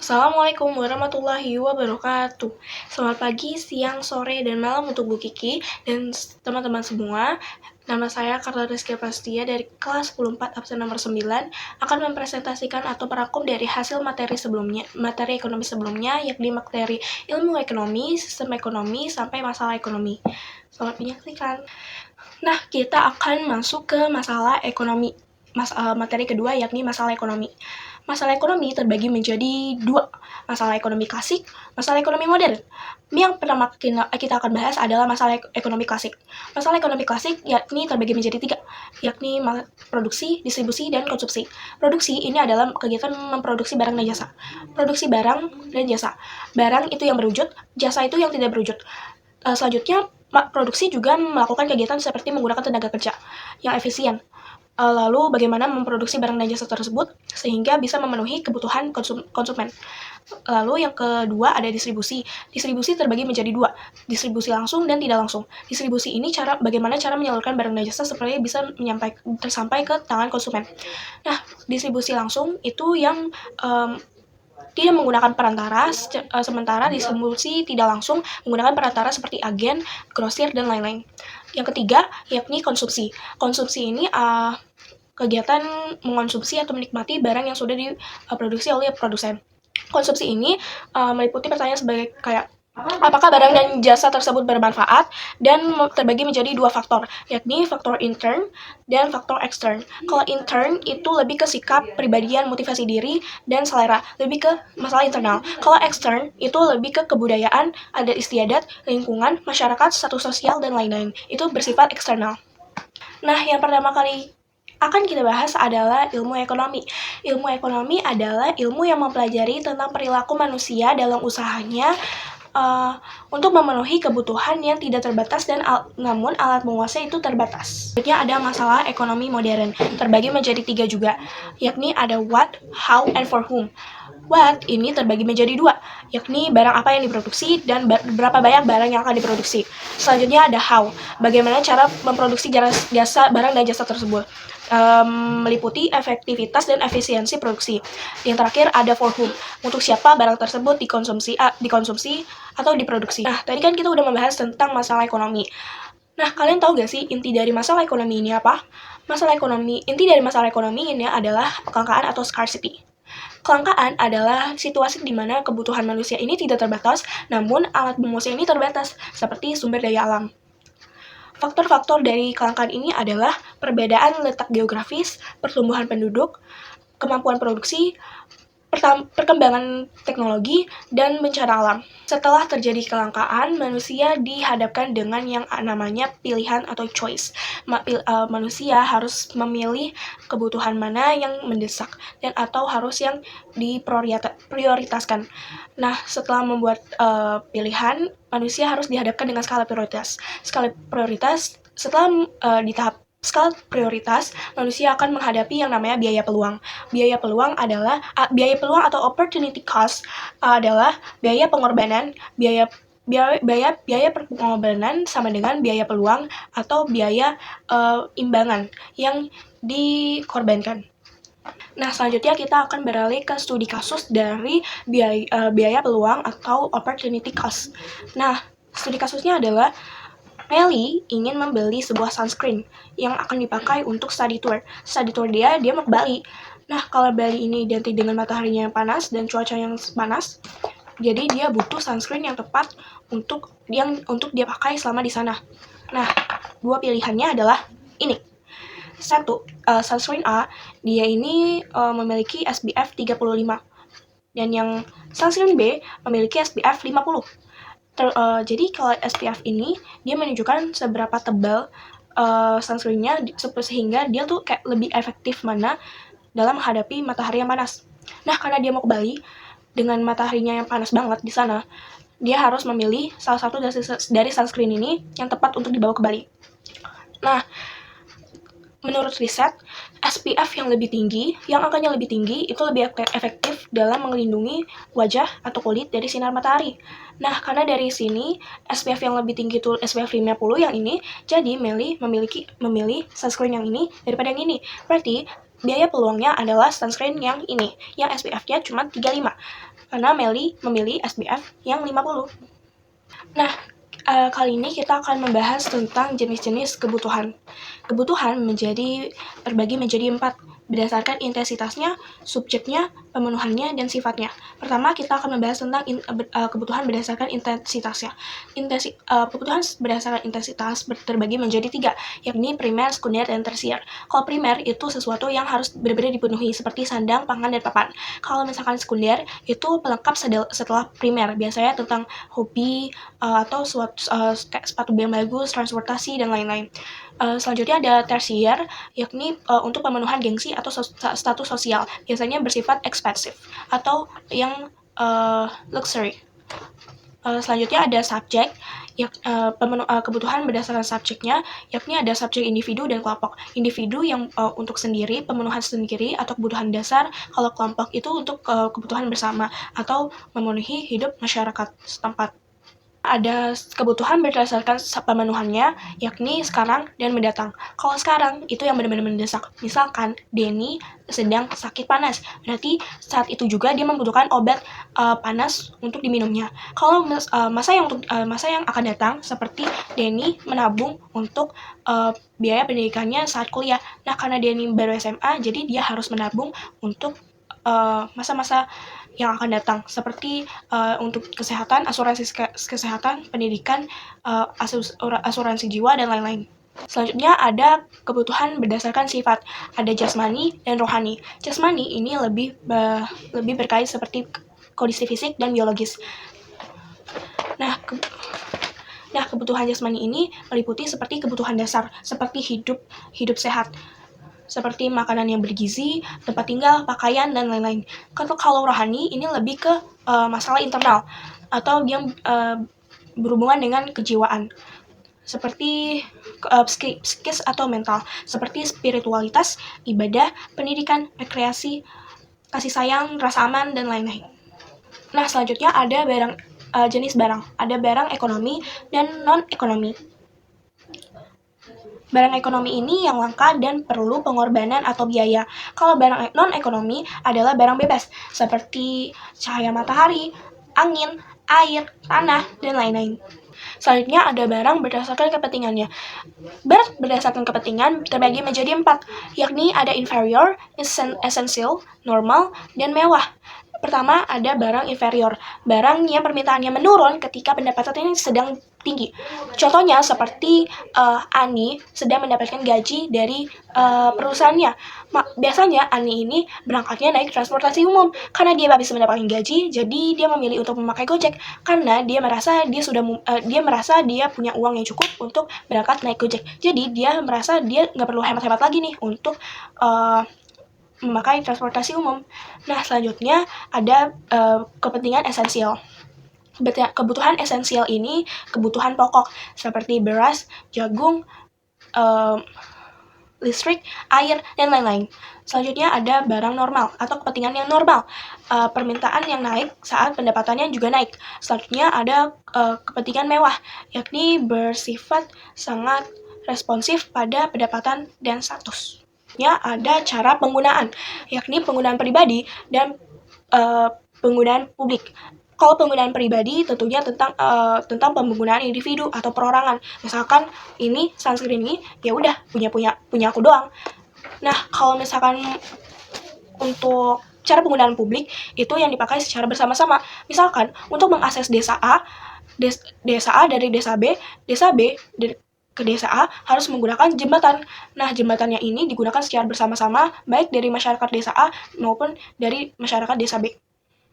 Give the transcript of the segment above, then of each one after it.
Assalamualaikum warahmatullahi wabarakatuh. Selamat pagi, siang, sore, dan malam untuk Bu Kiki dan teman-teman semua. Nama saya Karla Rizky Prastia dari kelas 104 absen nomor 9 akan mempresentasikan atau merangkum dari hasil materi ekonomi sebelumnya, yakni materi ilmu ekonomi, sistem ekonomi, sampai masalah ekonomi. Selamat menyaksikan. Nah, kita akan masuk ke masalah ekonomi. Materi kedua yakni masalah ekonomi. Masalah ekonomi terbagi menjadi dua, masalah ekonomi klasik, masalah ekonomi modern. Yang pertama kita akan bahas adalah masalah ekonomi klasik. Masalah ekonomi klasik yakni terbagi menjadi tiga, yakni produksi, distribusi, dan konsumsi. Produksi ini adalah kegiatan memproduksi barang dan jasa. Produksi barang dan jasa. Barang itu yang berwujud, jasa itu yang tidak berwujud. Selanjutnya, produksi juga melakukan kegiatan seperti menggunakan tenaga kerja yang efisien. Lalu bagaimana memproduksi barang dan jasa tersebut sehingga bisa memenuhi kebutuhan konsumen. Lalu yang kedua ada distribusi. Distribusi terbagi menjadi dua, distribusi langsung dan tidak langsung. Distribusi ini bagaimana cara menyalurkan barang dan jasa supaya bisa sampai ke tangan konsumen. Nah, distribusi langsung itu yang tidak menggunakan perantara, sementara distribusi tidak langsung menggunakan perantara seperti agen, grosir, dan lain-lain. Yang ketiga, yakni konsumsi. Konsumsi ini kegiatan mengonsumsi atau menikmati barang yang sudah diproduksi oleh produsen. Konsumsi ini meliputi pertanyaan sebagai kayak, apakah barang dan jasa tersebut bermanfaat, dan terbagi menjadi dua faktor, yakni faktor intern dan faktor extern. Kalau intern itu lebih ke sikap, pribadian, motivasi diri, dan selera, lebih ke masalah internal. Kalau extern itu lebih ke kebudayaan, adat istiadat, lingkungan, masyarakat, status sosial, dan lain-lain. Itu bersifat eksternal. Nah, yang pertama kali akan kita bahas adalah ilmu ekonomi. Ilmu ekonomi adalah ilmu yang mempelajari tentang perilaku manusia dalam usahanya untuk memenuhi kebutuhan yang tidak terbatas namun alat menguasai itu terbatas. Selanjutnya ada masalah ekonomi modern, terbagi menjadi tiga juga, yakni ada what, how, and for whom. What ini terbagi menjadi dua, yakni barang apa yang diproduksi dan berapa banyak barang yang akan diproduksi. Selanjutnya ada how, bagaimana cara memproduksi jasa barang dan jasa tersebut. Meliputi efektivitas dan efisiensi produksi. Yang terakhir ada for whom, untuk siapa barang tersebut dikonsumsi atau diproduksi. Nah, tadi kan kita udah membahas tentang masalah ekonomi. Nah, kalian tahu gak sih inti dari masalah ekonomi ini apa? Inti dari masalah ekonomi ini adalah kelangkaan atau scarcity. Kelangkaan adalah situasi di mana kebutuhan manusia ini tidak terbatas, namun alat manusia ini terbatas, seperti sumber daya alam. Faktor-faktor dari kelangkaan ini adalah perbedaan letak geografis, pertumbuhan penduduk, kemampuan produksi, perkembangan teknologi, dan bencana alam. Setelah terjadi kelangkaan, manusia dihadapkan dengan yang namanya pilihan atau choice. Manusia harus memilih kebutuhan mana yang mendesak dan atau harus yang diprioritaskan. Nah, setelah membuat pilihan, manusia harus dihadapkan dengan skala prioritas. Di tahap skala prioritas, manusia akan menghadapi yang namanya biaya peluang. Biaya peluang atau opportunity cost adalah biaya pengorbanan, biaya pengorbanan sama dengan biaya peluang atau biaya imbangan yang dikorbankan. Nah, selanjutnya kita akan beralih ke studi kasus dari biaya peluang atau opportunity cost. Nah, studi kasusnya adalah Melly ingin membeli sebuah sunscreen yang akan dipakai untuk study tour. Study tour dia mau ke Bali. Nah, kalau Bali ini identik dengan mataharinya yang panas dan cuaca yang panas, jadi dia butuh sunscreen yang tepat untuk dia pakai selama di sana. Nah, dua pilihannya adalah ini. Satu, sunscreen A, dia ini memiliki SPF 35. Dan yang sunscreen B memiliki SPF 50. Jadi kalau SPF ini dia menunjukkan seberapa tebal sunscreen-nya sehingga dia tuh kayak lebih efektif mana dalam menghadapi matahari yang panas. Nah, karena dia mau ke Bali dengan mataharinya yang panas banget di sana, dia harus memilih salah satu dari sunscreen ini yang tepat untuk dibawa ke Bali. Nah, menurut riset, SPF yang angkanya lebih tinggi itu lebih efektif dalam melindungi wajah atau kulit dari sinar matahari. Nah, karena dari sini SPF yang lebih tinggi itu SPF 50 yang ini, jadi Melly memilih sunscreen yang ini daripada yang ini. Berarti biaya peluangnya adalah sunscreen yang ini, yang SPF-nya cuma 35, karena Meli memilih SPF yang 50. Nah, kali ini kita akan membahas tentang jenis-jenis kebutuhan. Kebutuhan terbagi menjadi 4, berdasarkan intensitasnya, subjeknya, pemenuhannya, dan sifatnya. Pertama, kita akan membahas tentang kebutuhan berdasarkan intensitasnya. Kebutuhan berdasarkan intensitas terbagi menjadi 3, yakni primer, sekunder, dan tersier. Kalau primer itu sesuatu yang harus benar-benar dipenuhi, seperti sandang, pangan, dan papan. Kalau misalkan sekunder, itu pelengkap setelah primer, biasanya tentang hobi, atau sepatu yang bagus, transportasi, dan lain-lain. Selanjutnya ada tersier, yakni untuk pemenuhan gengsi atau status sosial, biasanya bersifat ekspensif atau yang luxury. Selanjutnya ada subjek, kebutuhan berdasarkan subjeknya, yakni ada subjek individu dan kelompok. Individu yang untuk sendiri, pemenuhan sendiri atau kebutuhan dasar, kalau kelompok itu untuk kebutuhan bersama atau memenuhi hidup masyarakat setempat. Ada kebutuhan berdasarkan pemenuhannya, yakni sekarang dan mendatang. Kalau sekarang, itu yang benar-benar mendesak. Misalkan, Denny sedang sakit panas. Berarti saat itu juga dia membutuhkan obat panas untuk diminumnya. Kalau masa yang akan datang, seperti Denny menabung untuk biaya pendidikannya saat kuliah. Nah, karena Denny baru SMA, jadi dia harus menabung untuk masa-masa yang akan datang, seperti untuk kesehatan, asuransi kesehatan, pendidikan, asuransi jiwa, dan lain-lain. Selanjutnya ada kebutuhan berdasarkan sifat, ada jasmani dan rohani. Jasmani ini lebih berkait seperti kondisi fisik dan biologis. Nah, kebutuhan jasmani ini meliputi seperti kebutuhan dasar, seperti hidup sehat, seperti makanan yang bergizi, tempat tinggal, pakaian, dan lain-lain. Kalau rohani ini lebih ke masalah internal atau yang berhubungan dengan kejiwaan, seperti psikis atau mental, seperti spiritualitas, ibadah, pendidikan, rekreasi, kasih sayang, rasa aman, dan lain-lain. Nah, selanjutnya ada jenis barang. Ada barang ekonomi dan non-ekonomi. Barang ekonomi ini yang langka dan perlu pengorbanan atau biaya. Kalau barang non-ekonomi adalah barang bebas, seperti cahaya matahari, angin, air, tanah, dan lain-lain. Selanjutnya ada barang berdasarkan kepentingannya. Barang berdasarkan kepentingan terbagi menjadi 4, yakni ada inferior, essential, normal, dan mewah. Pertama, ada barang inferior, barang yang permintaannya menurun ketika pendapatannya sedang tinggi. Contohnya seperti Ani sedang mendapatkan gaji dari perusahaannya. Biasanya Ani ini berangkatnya naik transportasi umum. Karena dia habis mendapatkan gaji, jadi dia memilih untuk memakai Gojek. Karena dia merasa dia punya uang yang cukup untuk berangkat naik Gojek. Jadi dia merasa dia nggak perlu hemat-hemat lagi nih untuk memakai transportasi umum. Nah, selanjutnya ada kepentingan esensial. Kebutuhan esensial ini kebutuhan pokok seperti beras, jagung, listrik, air, dan lain-lain. Selanjutnya ada barang normal atau kepentingan yang normal, permintaan yang naik saat pendapatannya juga naik. Selanjutnya ada kepentingan mewah, yakni bersifat sangat responsif pada pendapatan dan status. Ada cara penggunaan, yakni penggunaan pribadi dan penggunaan publik. Kalau penggunaan pribadi tentunya tentang penggunaan individu atau perorangan. Misalkan ini sunscreen ini ya udah punya aku doang. Nah, kalau misalkan untuk cara penggunaan publik itu yang dipakai secara bersama-sama. Misalkan untuk mengakses desa A dari desa B ke desa A harus menggunakan jembatan. Nah, jembatannya ini digunakan secara bersama-sama baik dari masyarakat desa A maupun dari masyarakat desa B.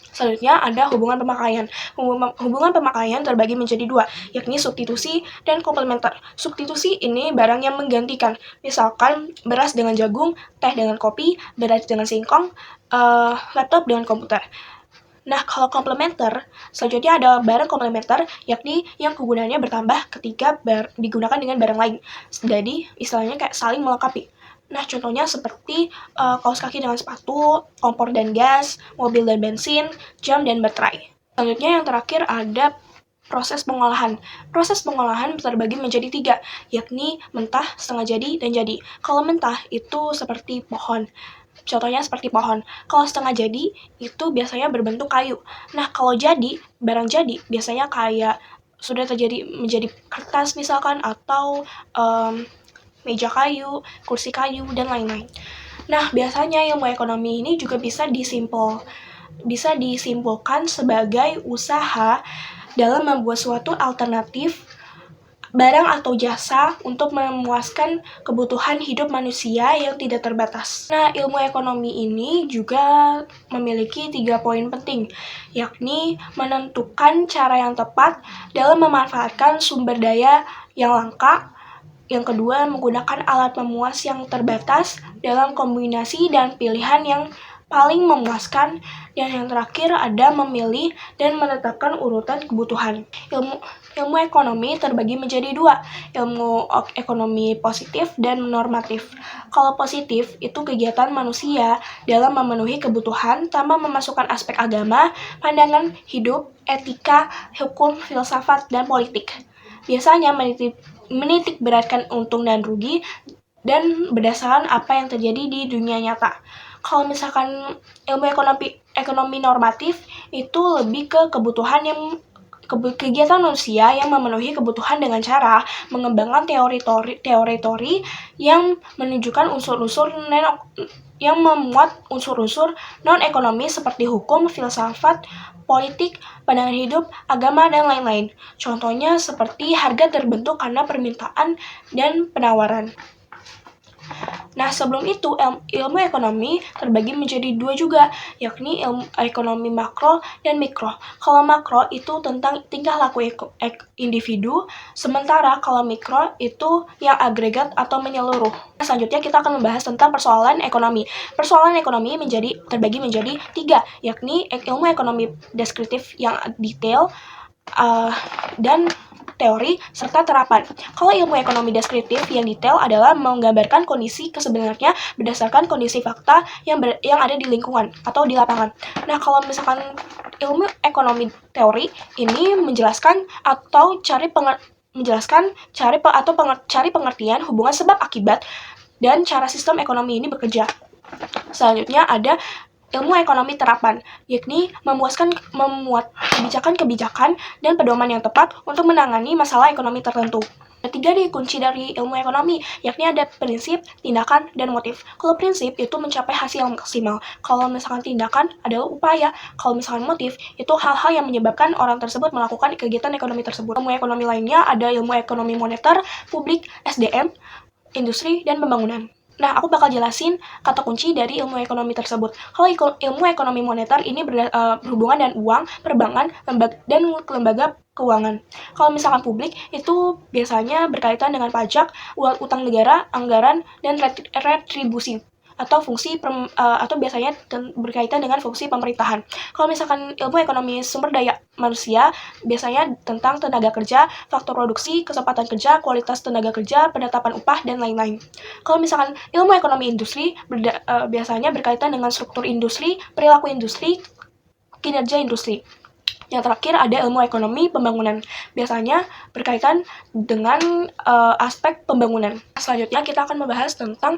Selanjutnya ada hubungan pemakaian. Hubungan pemakaian terbagi menjadi 2, yakni substitusi dan komplementer. Substitusi ini barang yang menggantikan. Misalkan beras dengan jagung, teh dengan kopi, beras dengan singkong, laptop dengan komputer. Nah, kalau komplementer, selanjutnya ada barang komplementer, yakni yang kegunaannya bertambah ketika digunakan dengan barang lain. Jadi, istilahnya kayak saling melengkapi. Nah, contohnya seperti kaos kaki dengan sepatu, kompor dan gas, mobil dan bensin, jam dan baterai. Selanjutnya yang terakhir ada proses pengolahan. Proses pengolahan terbagi menjadi 3, yakni mentah, setengah jadi, dan jadi. Kalau mentah itu seperti pohon. Contohnya seperti pohon. Kalau setengah jadi itu biasanya berbentuk kayu. Nah, kalau jadi, barang jadi biasanya kayak sudah terjadi menjadi kertas misalkan, atau meja kayu, kursi kayu, dan lain-lain. Nah, biasanya ilmu ekonomi ini juga bisa disimpulkan sebagai usaha dalam membuat suatu alternatif barang atau jasa untuk memuaskan kebutuhan hidup manusia yang tidak terbatas. Nah, ilmu ekonomi ini juga memiliki 3 poin penting, yakni menentukan cara yang tepat dalam memanfaatkan sumber daya yang langka. Yang kedua, menggunakan alat memuas yang terbatas dalam kombinasi dan pilihan yang paling memuaskan. Dan yang terakhir ada memilih dan menetapkan urutan kebutuhan. Ilmu ekonomi terbagi menjadi 2, ilmu ekonomi positif dan normatif. Kalau positif itu kegiatan manusia dalam memenuhi kebutuhan tanpa memasukkan aspek agama, pandangan hidup, etika, hukum, filsafat, dan politik. Biasanya menitik beratkan untung dan rugi dan berdasarkan apa yang terjadi di dunia nyata. Kalau misalkan ilmu ekonomi normatif itu lebih ke kegiatan manusia yang memenuhi kebutuhan dengan cara mengembangkan teori yang menunjukkan yang memuat unsur-unsur non-ekonomi seperti hukum, filsafat, politik, pandangan hidup, agama, dan lain-lain. Contohnya seperti harga terbentuk karena permintaan dan penawaran. Nah, sebelum itu ilmu ekonomi terbagi menjadi 2 juga, yakni ilmu ekonomi makro dan mikro. Kalau makro itu tentang tingkah laku individu, sementara kalau mikro itu yang agregat atau menyeluruh. Selanjutnya kita akan membahas tentang persoalan ekonomi. Persoalan ekonomi terbagi menjadi 3, yakni ilmu ekonomi deskriptif yang detail, dan teori, serta terapan. Kalau ilmu ekonomi deskriptif yang detail adalah menggambarkan kondisi kesebenarnya berdasarkan kondisi fakta yang ada di lingkungan atau di lapangan. Nah, kalau misalkan ilmu ekonomi teori ini menjelaskan atau cari pengertian hubungan sebab akibat dan cara sistem ekonomi ini bekerja. Selanjutnya ada ilmu ekonomi terapan, yakni memuat kebijakan dan pedoman yang tepat untuk menangani masalah ekonomi tertentu. Ada 3 kunci dari ilmu ekonomi, yakni ada prinsip, tindakan, dan motif. Kalau prinsip itu mencapai hasil yang maksimal. Kalau misalkan tindakan adalah upaya. Kalau misalkan motif itu hal-hal yang menyebabkan orang tersebut melakukan kegiatan ekonomi tersebut. Ilmu ekonomi lainnya ada ilmu ekonomi moneter, publik, SDM, industri, dan pembangunan. Nah, aku bakal jelasin kata kunci dari ilmu ekonomi tersebut. Kalau ilmu ekonomi moneter ini berhubungan dengan uang, perbankan, dan lembaga keuangan. Kalau misalkan publik, itu biasanya berkaitan dengan pajak, utang negara, anggaran, dan retribusi atau atau biasanya berkaitan dengan fungsi pemerintahan. Kalau misalkan ilmu ekonomi sumber daya manusia, biasanya tentang tenaga kerja, faktor produksi, kesempatan kerja, kualitas tenaga kerja, penetapan upah, dan lain-lain. Kalau misalkan ilmu ekonomi industri, biasanya berkaitan dengan struktur industri, perilaku industri, kinerja industri. Yang terakhir ada ilmu ekonomi pembangunan, biasanya berkaitan dengan aspek pembangunan. Selanjutnya kita akan membahas tentang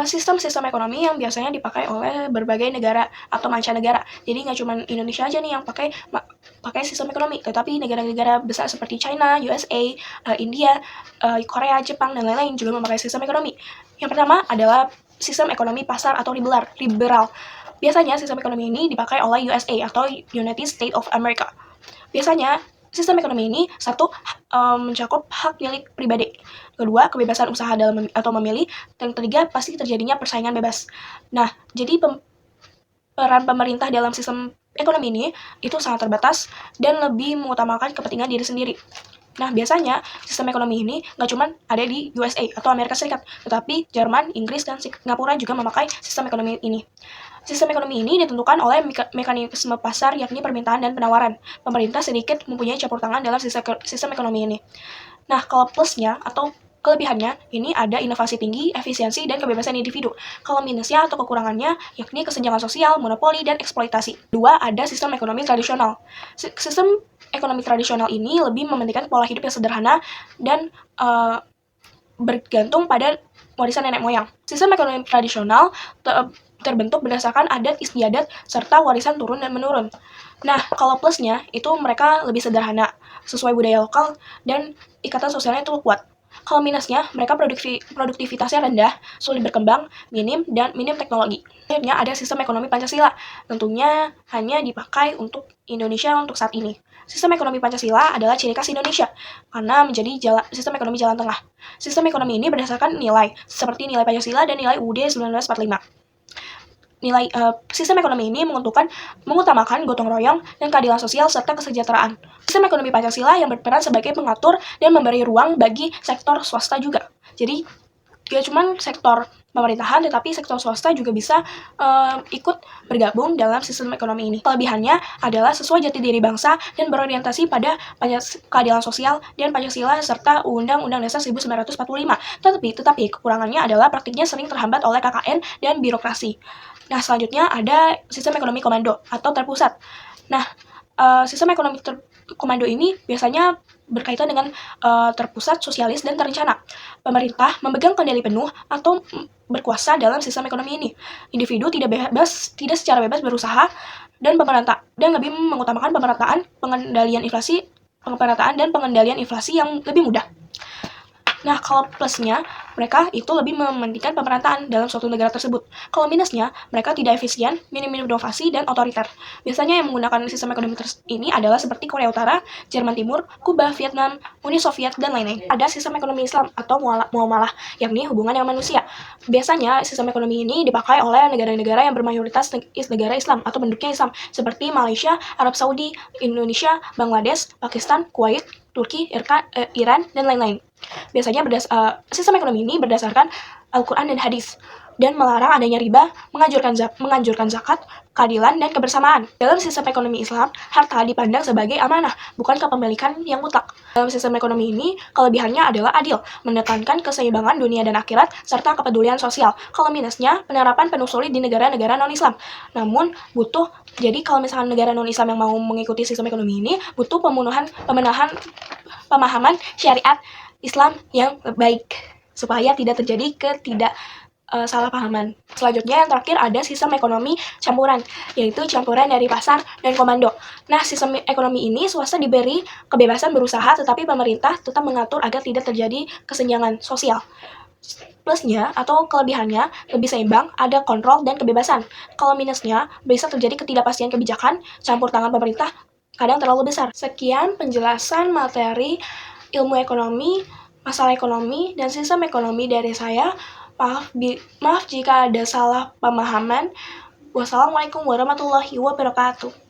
sistem-sistem ekonomi yang biasanya dipakai oleh berbagai negara atau mancanegara. Jadi nggak cuma Indonesia aja nih yang pakai sistem ekonomi, tetapi negara-negara besar seperti China, USA, India, Korea, Jepang, dan lain-lain juga memakai sistem ekonomi. Yang pertama adalah sistem ekonomi pasar atau liberal. Biasanya sistem ekonomi ini dipakai oleh USA atau United States of America. Biasanya sistem ekonomi ini mencakup hak milik pribadi. Kedua, kebebasan usaha atau memilih. Dan ketiga, pasti terjadinya persaingan bebas. Nah, jadi peran pemerintah dalam sistem ekonomi ini itu sangat terbatas dan lebih mengutamakan kepentingan diri sendiri. Nah, biasanya sistem ekonomi ini nggak cuma ada di USA atau Amerika Serikat, tetapi Jerman, Inggris, dan Singapura juga memakai sistem ekonomi ini. Sistem ekonomi ini ditentukan oleh mekanisme pasar, yakni permintaan dan penawaran. Pemerintah sedikit mempunyai campur tangan dalam sistem ekonomi ini. Nah, kalau plusnya atau kelebihannya, ini ada inovasi tinggi, efisiensi, dan kebebasan individu. Kalau minusnya atau kekurangannya, yakni kesenjangan sosial, monopoli, dan eksploitasi. 2, ada sistem ekonomi tradisional. Sistem ekonomi tradisional ini lebih mementingkan pola hidup yang sederhana dan bergantung pada warisan nenek moyang. Sistem ekonomi tradisional terbentuk berdasarkan adat istiadat serta warisan turun dan menurun. Nah, kalau plusnya itu mereka lebih sederhana, sesuai budaya lokal dan ikatan sosialnya itu kuat. Kalau minusnya, mereka produktivitasnya rendah, sulit berkembang, minim teknologi. Akhirnya ada sistem ekonomi Pancasila, tentunya hanya dipakai untuk Indonesia untuk saat ini. Sistem ekonomi Pancasila adalah ciri khas Indonesia, karena menjadi sistem ekonomi jalan tengah. Sistem ekonomi ini berdasarkan nilai, seperti nilai Pancasila dan nilai UUD 1945. Sistem ekonomi ini mengutamakan gotong royong dan keadilan sosial serta kesejahteraan. Sistem ekonomi Pancasila yang berperan sebagai pengatur dan memberi ruang bagi sektor swasta juga. Jadi, gak cuma sektor pemerintahan, tetapi sektor swasta juga bisa ikut bergabung dalam sistem ekonomi ini. Kelebihannya adalah sesuai jati diri bangsa dan berorientasi pada keadilan sosial dan Pancasila serta Undang-Undang Dasar 1945. Tetapi kekurangannya adalah praktiknya sering terhambat oleh KKN dan birokrasi. Nah, selanjutnya ada sistem ekonomi komando atau terpusat. Nah, sistem ekonomi komando ini biasanya berkaitan dengan terpusat, sosialis, dan terencana. Pemerintah memegang kendali penuh atau berkuasa dalam sistem ekonomi ini. Individu tidak secara bebas berusaha dan lebih mengutamakan pengendalian inflasi yang lebih mudah. Nah, kalau plusnya, mereka itu lebih mementingkan pemerataan dalam suatu negara tersebut. Kalau minusnya, mereka tidak efisien, minim inovasi, dan otoriter. Biasanya yang menggunakan sistem ekonomi ini adalah seperti Korea Utara, Jerman Timur, Kuba, Vietnam, Uni Soviet, dan lain-lain. Ada sistem ekonomi Islam atau muamalah, yakni hubungan dengan manusia. Biasanya, sistem ekonomi ini dipakai oleh negara-negara yang bermayoritas negara Islam atau penduduknya Islam, seperti Malaysia, Arab Saudi, Indonesia, Bangladesh, Pakistan, Kuwait, Turki, Iran, dan lain-lain. Biasanya sistem ekonomi ini berdasarkan Al-Quran dan hadis dan melarang adanya riba, menganjurkan zakat, keadilan, dan kebersamaan. Dalam sistem ekonomi Islam, harta dipandang sebagai amanah, bukan kepemilikan yang mutlak. Dalam sistem ekonomi ini, kelebihannya adalah adil, menekankan keseimbangan dunia dan akhirat, serta kepedulian sosial. Kalau minusnya, penerapan penuh sulit di negara-negara non-Islam. Namun, jadi kalau misalkan negara non-Islam yang mau mengikuti sistem ekonomi ini, butuh pemahaman syariat Islam yang baik supaya tidak terjadi ketidaksalahpahaman. Selanjutnya yang terakhir ada sistem ekonomi campuran, yaitu campuran dari pasar dan komando. Nah, sistem ekonomi ini swasta diberi kebebasan berusaha, tetapi pemerintah tetap mengatur agar tidak terjadi kesenjangan sosial. Plusnya atau kelebihannya lebih seimbang, ada kontrol dan kebebasan. Kalau minusnya bisa terjadi ketidakpastian kebijakan, campur tangan pemerintah kadang terlalu besar. Sekian penjelasan materi ilmu ekonomi, masalah ekonomi, dan sistem ekonomi dari saya. Maaf jika ada salah pemahaman. Wassalamualaikum warahmatullahi wabarakatuh.